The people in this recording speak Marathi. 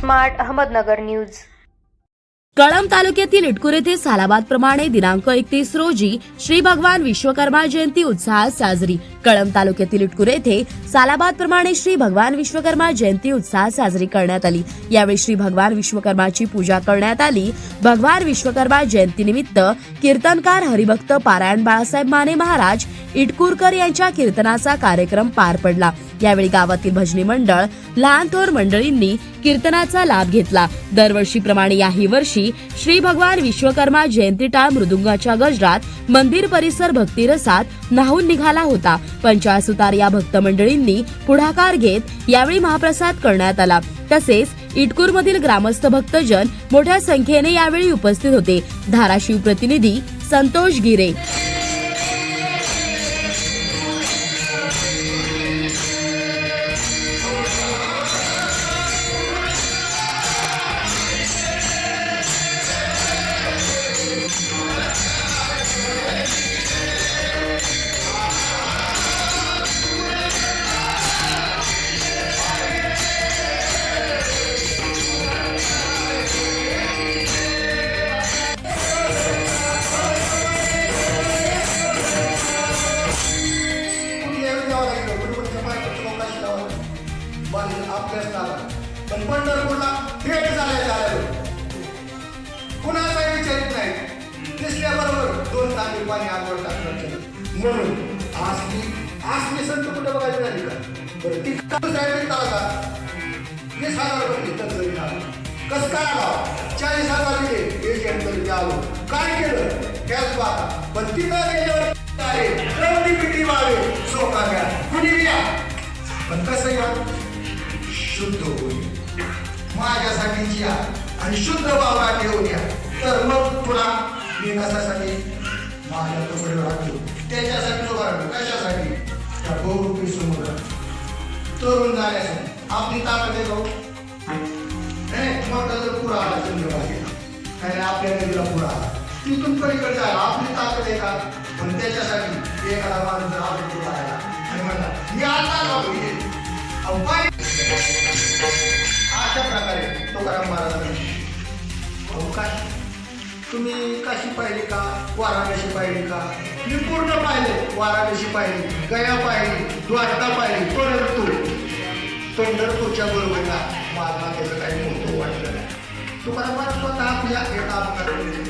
Smart Ahmednagar news. कळंब तालुक्यातील इटकूर येथे सालाबादप्रमाणे दिनांक 31 रोजी श्री भगवान विश्वकर्मा जयंती उत्साहात साजरी। कळंब तालुक्यातील इटकूर येथे सालाबादप्रमाणे श्री भगवान विश्वकर्मा जयंती उत्साहात साजरी करण्यात आली। यावेळी श्री भगवान विश्वकर्माची पूजा करण्यात आली। भगवान विश्वकर्मा जयंतीनिमित्त कीर्तनकार हरिभक्त पारायण बाळासाहेब माने महाराज इटकूरकर यांच्या कीर्तनाचा कार्यक्रम पार पडला। यावेळी गावातील भजनी मंडळ, लहान थोर मंडळींनी कीर्तनाचा लाभ घेतला। दरवर्षीप्रमाणे याही वर्षी श्री भगवान विश्वकर्मा जयंती टाळ मृदुंगाच्या गजरात मंदिर परिसर भक्तिरसात न्हाऊन निघाला होता। 50 सुतार या भक्त मंडळींनी पुढाकार घेत यावेळी महाप्रसाद करण्यात आला। तसेच इटकूर मधील ग्रामस्थ भक्तजन मोठ्या संख्येने यावेळी उपस्थित होते। धाराशिव प्रतिनिधी संतोष गिरे। पण पंढरपूरला भेट झालं कुणाचाही विचारित नाही। दिसल्याबरोबर 2 तांबे पाणी आंघोळ टाकलं म्हणून असली संत कुठं बघायला नाही का? बरं ती साहेब का 20,000 रुपये कसं काय आला? 40,000 दिले एजंट तरी आलो। काय केलं त्याच बात। पण तिथं गेल्यावर पिटी वावे सोका घ्या कुणी घ्या पण कसं घ्या शुद्ध होईल माझ्यासाठी या आणि शुद्ध बाबा ठेवून घ्या। तर मग तुला मी कशासाठी माझ्या कपडे राखतो त्याच्यासाठी तो राखतो कशासाठी त्या बहुरूपी समोर तरुण जाण्यासाठी आपली ताकद आहे भाऊ। मोठा जर पुरा आला चंद्रभागेला आणि आपल्या नदीला पुरा आला तिथून पलीकडे जायला आपली ताकद आहे का? पण त्याच्यासाठी एखादा माणूस जर आपल्या पुरा आला आणि म्हणला मी आता अशा प्रकारे तुकाराम महाराजांनी काय तुम्ही काशी पाहिली का? वाराणसी पाहिली का? मी पूर्ण पाहिले। वाराणसी पाहिली, गया पाहिली, द्वारका पाहिली, परंतु पंढरपूरच्या बरोबरीला माझा त्याचं काही मोठं वाटलं नाही। तुकाराम महाराज स्वतः आपल्या एका अपघातामध्ये